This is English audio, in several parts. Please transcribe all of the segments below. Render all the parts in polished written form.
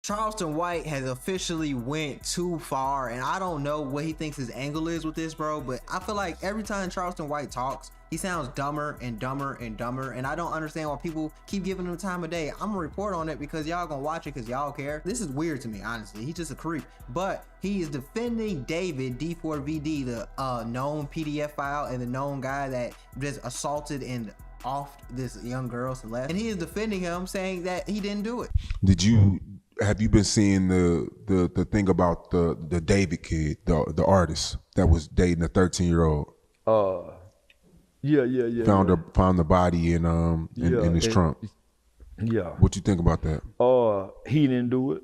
Charleston White has officially went too far, and I don't know what he thinks his angle is with this, bro, but I feel like every time Charleston White talks, he sounds dumber and dumber and dumber, and I don't understand why people keep giving him the time of day. I'm gonna report on it because y'all gonna watch it because y'all care. This is weird to me, honestly. He's just a creep, but he is defending David D4VD, the known PDF file and the known guy that just assaulted and offed this young girl, Celeste, and he is defending him, saying that he didn't do it. Have you been seeing the thing about the David kid, the artist that was dating a 13-year-old? Yeah. Found the body in his trunk. Yeah. What you think about that? He didn't do it.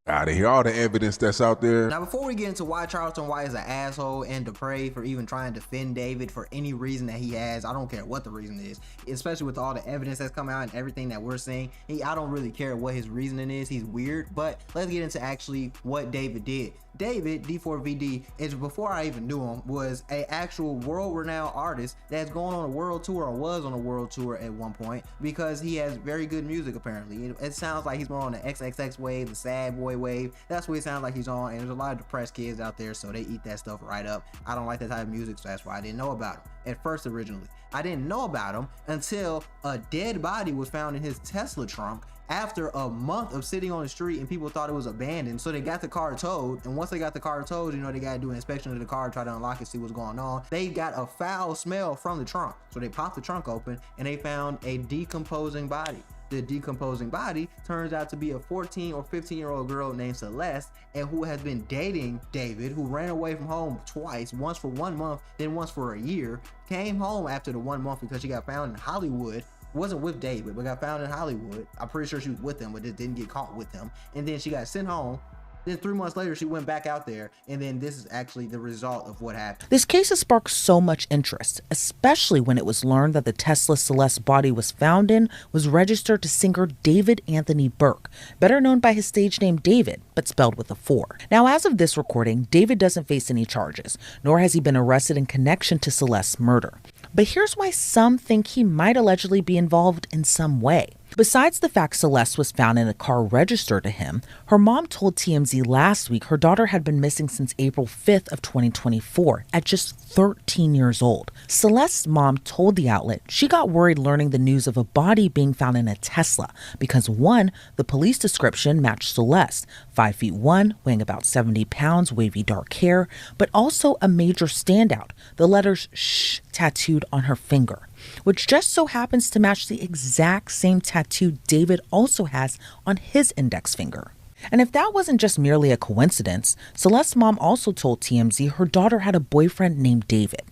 Out of here, all the evidence that's out there. Now, before we get into why Charleston White is an asshole and depraved for even trying to defend David for any reason that he has, I don't care what the reason is, especially with all the evidence that's come out and everything that we're seeing. I don't really care what his reasoning is. He's weird, but let's get into actually what David did. David D4VD, is before I even knew him, was a actual world-renowned artist that's going on a world tour, or was on a world tour at one point, because he has very good music apparently. It sounds like he's more on the XXX wave, the sad boy wave. That's what it sounds like he's on, and there's a lot of depressed kids out there, so they eat that stuff right up. I don't like that type of music, so that's why I didn't know about him at first originally. I didn't know about him until a dead body was found in his Tesla trunk after a month of sitting on the street, and people thought it was abandoned, so they got the car towed. And once they got the car towed, you know, they got to do an inspection of the car, try to unlock it, see what's going on. They got a foul smell from the trunk, so they popped the trunk open and they found a decomposing body. The decomposing body turns out to be a 14 or 15-year-old girl named Celeste, and who has been dating David, who ran away from home twice, once for 1 month, then once for a year. Came home after the 1 month because she got found in Hollywood. Wasn't with David, but got found in Hollywood. I'm pretty sure she was with him, but just didn't get caught with him. And then she got sent home. Then 3 months later, she went back out there, and then this is actually the result of what happened. This case has sparked so much interest, especially when it was learned that the Tesla Celeste body was found in was registered to singer David Anthony Burke, better known by his stage name David, but spelled with a 4. Now, as of this recording, David doesn't face any charges, nor has he been arrested in connection to Celeste's murder. But here's why some think he might allegedly be involved in some way. Besides the fact Celeste was found in a car registered to him, her mom told TMZ last week her daughter had been missing since April 5th of 2024 at just 13 years old. Celeste's mom told the outlet she got worried learning the news of a body being found in a Tesla because, one, the police description matched Celeste, 5'1", weighing about 70 pounds, wavy dark hair, but also a major standout, the letters SH tattooed on her finger, which just so happens to match the exact same tattoo David also has on his index finger. And if that wasn't just merely a coincidence, Celeste's mom also told TMZ her daughter had a boyfriend named David.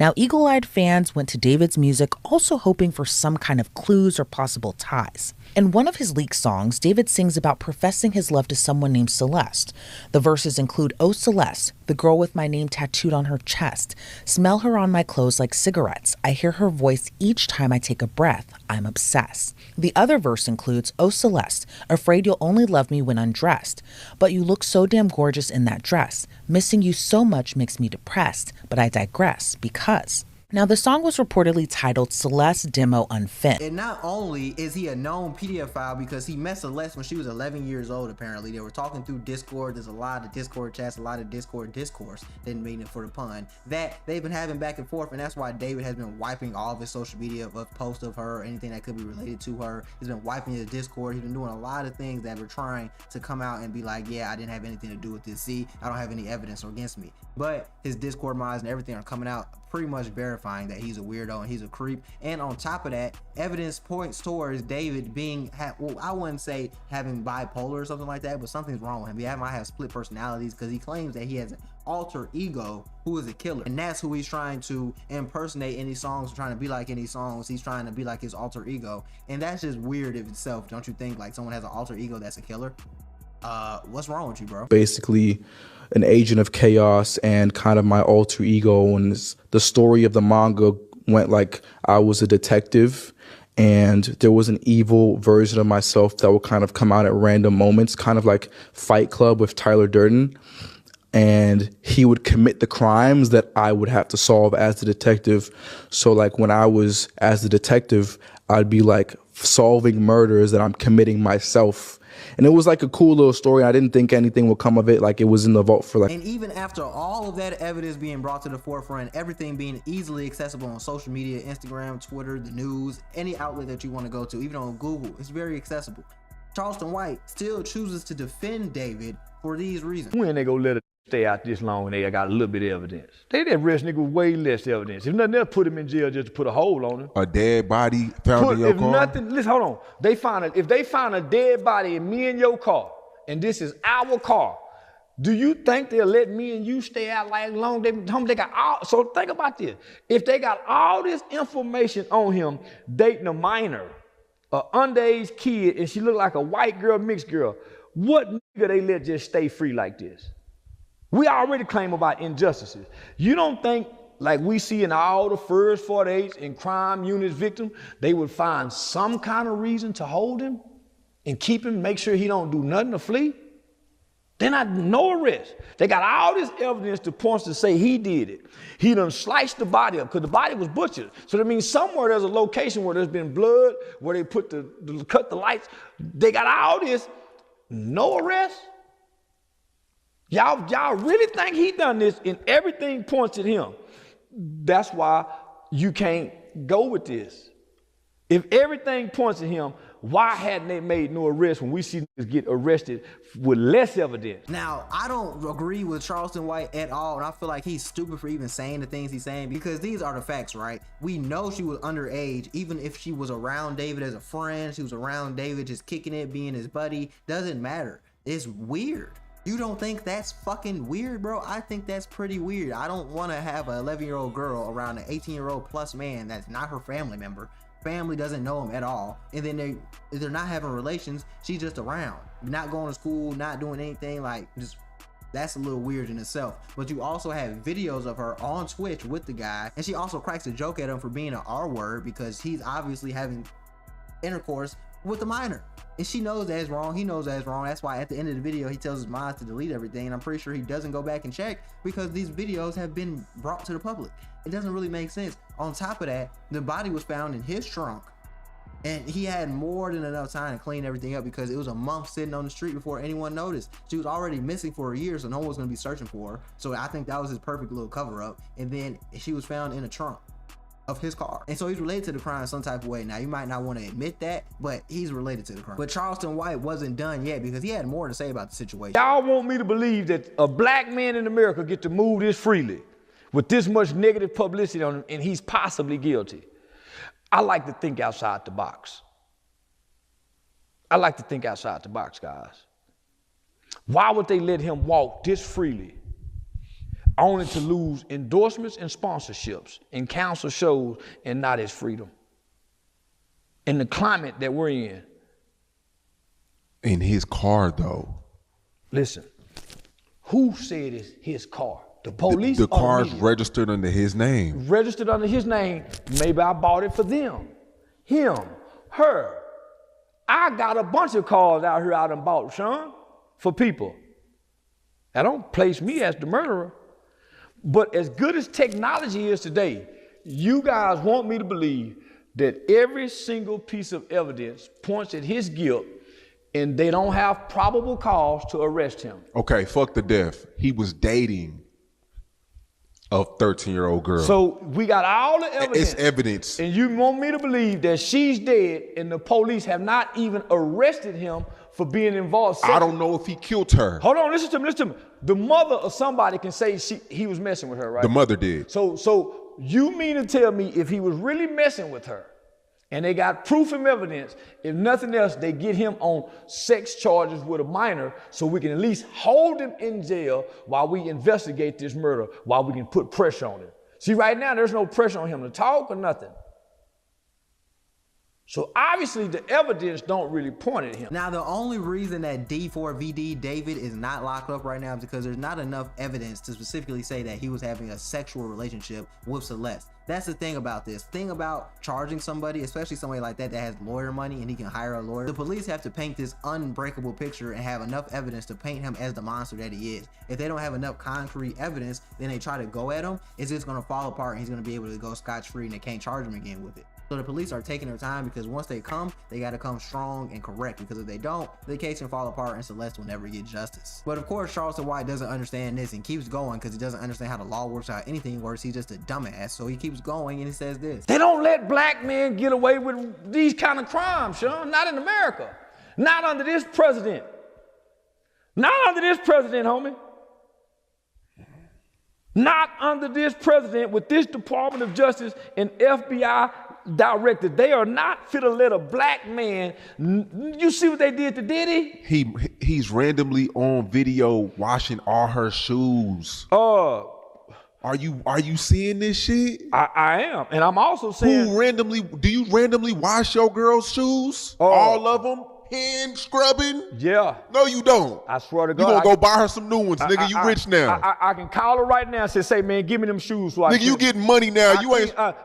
Now, eagle-eyed fans went to David's music also hoping for some kind of clues or possible ties. In one of his leaked songs, David sings about professing his love to someone named Celeste. The verses include, "Oh Celeste, the girl with my name tattooed on her chest. Smell her on my clothes like cigarettes. I hear her voice each time I take a breath. I'm obsessed." The other verse includes, "Oh Celeste, afraid you'll only love me when undressed. But you look so damn gorgeous in that dress. Missing you so much makes me depressed. But I digress because..." Now, the song was reportedly titled Celeste Demo Unfit. And not only is he a known PDF file because he met Celeste when she was 11 years old, apparently. They were talking through Discord. There's a lot of Discord chats, a lot of Discord discourse, didn't mean it for the pun, that they've been having back and forth, and that's why David has been wiping all of his social media of posts of her, or anything that could be related to her. He's been wiping his Discord. He's been doing a lot of things that were trying to come out and be like, yeah, I didn't have anything to do with this. See, I don't have any evidence against me. But his Discord mods and everything are coming out pretty much verifying that he's a weirdo and he's a creep. And on top of that, evidence points towards David being, well, I wouldn't say having bipolar or something like that, but something's wrong with him. He might have split personalities because he claims that he has an alter ego who is a killer, and that's who he's trying to impersonate in these songs, trying to be like in these songs. He's trying to be like his alter ego, and that's just weird in itself, don't you think? Like, someone has an alter ego that's a killer. What's wrong with you, bro? Basically an agent of chaos and kind of my alter ego, and the story of the manga went like I was a detective and there was an evil version of myself that would kind of come out at random moments, kind of like Fight Club with Tyler Durden, and he would commit the crimes that I would have to solve as the detective. So like when I was as the detective, I'd be like solving murders that I'm committing myself. And it was like a cool little story. I didn't think anything would come of it. Like, it was in the vault for like. And even after all of that evidence being brought to the forefront, everything being easily accessible on social media, Instagram, Twitter, the news, any outlet that you want to go to, even on Google, it's very accessible. Charleston White still chooses to defend David for these reasons. When they gonna let it stay out this long and they got a little bit of evidence? They didn't arrest nigga with way less evidence. If nothing else, put him in jail just to put a hole on him. A dead body found in your car? Listen, hold on. If they find a dead body in me and your car, and this is our car, do you think they'll let me and you stay out like long? They got all, so think about this. If they got all this information on him dating a minor, an underage kid, and she looked like a white girl, mixed girl, what nigga they let just stay free like this? We already claim about injustices. You don't think, like we see in all the first 48s and crime units victims, they would find some kind of reason to hold him and keep him, make sure he don't do nothing to flee? They're not, no arrest. They got all this evidence to point to say he did it. He done sliced the body up because the body was butchered. So that means somewhere there's a location where there's been blood, where they put cut the lights. They got all this, no arrest? Y'all really think he done this and everything points at him? That's why you can't go with this. If everything points at him, why hadn't they made no arrest when we see niggas get arrested with less evidence? Now, I don't agree with Charleston White at all, and I feel like he's stupid for even saying the things he's saying, because these are the facts, right? We know she was underage, even if she was around David as a friend, she was around David just kicking it, being his buddy, doesn't matter. It's weird. You don't think that's fucking weird, bro? I think that's pretty weird. I don't want to have an 11-year-old girl around an 18-year-old plus man that's not her family member. Family doesn't know him at all, and then they're not having relations. She's just around, not going to school, not doing anything. Like, just that's a little weird in itself. But you also have videos of her on Twitch with the guy, and she also cracks a joke at him for being an R-word because he's obviously having intercourse with a minor, and she knows that's wrong. He knows that's wrong. That's why at the end of the video he tells his mom to delete everything, and I'm pretty sure he doesn't go back and check because these videos have been brought to the public. It doesn't really make sense. On top of that, the body was found in his trunk, and he had more than enough time to clean everything up because it was a month sitting on the street before anyone noticed. She was already missing for a year, so no one was going to be searching for her. So I think that was his perfect little cover up. And then she was found in a trunk of his car, and so he's related to the crime some type of way. Now, you might not want to admit that, but he's related to the crime. But Charleston White wasn't done yet because he had more to say about the situation. Y'all want me to believe that a black man in America get to move this freely with this much negative publicity on him, and he's possibly guilty? I like to think outside the box. I like to think outside the box, guys. Why would they let him walk this freely, only to lose endorsements and sponsorships and cancel shows and not his freedom? In the climate that we're in. In his car, though. Listen, who said it's his car? The police? The car's registered under his name. Registered under his name. Maybe I bought it for them. Him, her. I got a bunch of cars out here I done bought, Sean, for people. That don't place me as the murderer. But as good as technology is today, you guys want me to believe that every single piece of evidence points at his guilt, and they don't have probable cause to arrest him. Okay, fuck the death. He was dating a 13-year-old girl. So we got all the evidence. It's evidence. And you want me to believe that she's dead and the police have not even arrested him for being involved. I don't know if he killed her. Hold on, listen to me. The mother of somebody can say he was messing with her, right? The mother did. So you mean to tell me if he was really messing with her and they got proof and evidence, if nothing else, they get him on sex charges with a minor so we can at least hold him in jail while we investigate this murder, while we can put pressure on him. See, right now, there's no pressure on him to talk or nothing. So obviously the evidence don't really point at him. Now, the only reason that D4VD David is not locked up right now is because there's not enough evidence to specifically say that he was having a sexual relationship with Celeste. That's the thing about this. Thing about charging somebody, especially somebody like that has lawyer money and he can hire a lawyer. The police have to paint this unbreakable picture and have enough evidence to paint him as the monster that he is. If they don't have enough concrete evidence, then they try to go at him, it's just gonna fall apart and he's gonna be able to go scotch-free and they can't charge him again with it. So the police are taking their time because once they come, they got to come strong and correct, because if they don't, the case can fall apart and Celeste will never get justice. But of course, Charleston White doesn't understand this and keeps going because he doesn't understand how the law works, how anything works. He's just a dumbass. So he keeps going and he says this. They don't let black men get away with these kind of crimes, Sean. Not in America. Not under this president. Not under this president, homie. Not under this president with this Department of Justice and FBI director. They are not fit to let a black man. You see what they did to Diddy? He's randomly on video washing all her shoes. Are you seeing this shit? I am, and I'm also saying. Do you randomly wash your girl's shoes? All of them? Hand scrubbing? Yeah. No, you don't. I swear to God. You gonna go buy her some new ones, nigga. You rich now. I can call her right now and say, man, give me them shoes. So nigga, you getting money now.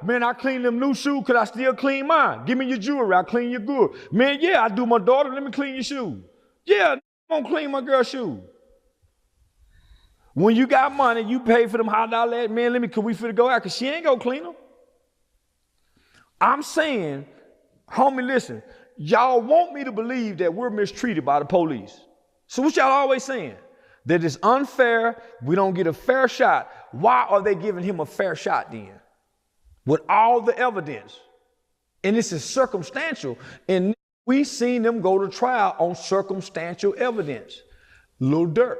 Man, I clean them new shoes because I still clean mine. Give me your jewelry. I clean your good. Man, yeah, I do my daughter. Let me clean your shoes. Yeah, I'm gonna clean my girl's shoes. When you got money, you pay for them $100. Man, can we fit go out? Because she ain't gonna clean them. I'm saying, homie, listen. Y'all want me to believe that we're mistreated by the police. So what y'all always saying? That it's unfair, we don't get a fair shot. Why are they giving him a fair shot then? With all the evidence. And this is circumstantial. And we seen them go to trial on circumstantial evidence. Lil Durk.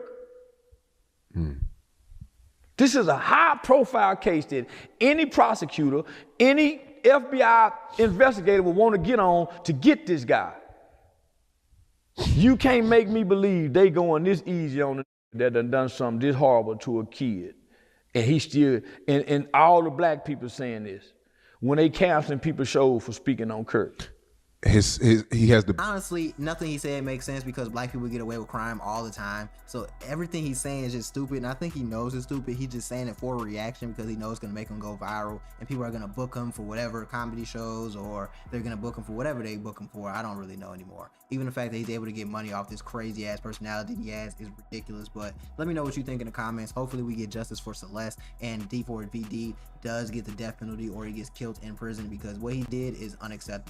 This is a high profile case that any prosecutor, any FBI investigator would want to get on to get this guy. You can't make me believe they going this easy on the that done something this horrible to a kid. And he still, and all the black people saying this. When they canceling people's shows for speaking on Kirk. He has the. Honestly, nothing he said makes sense because black people get away with crime all the time. So everything he's saying is just stupid, and I think he knows it's stupid. He's just saying it for a reaction because he knows it's gonna make him go viral, and people are gonna book him for whatever comedy shows, or they're gonna book him for whatever they book him for. I don't really know anymore. Even the fact that he's able to get money off this crazy ass personality he has is ridiculous. But let me know what you think in the comments. Hopefully we get justice for Celeste and D4VD does get the death penalty or he gets killed in prison because what he did is unacceptable.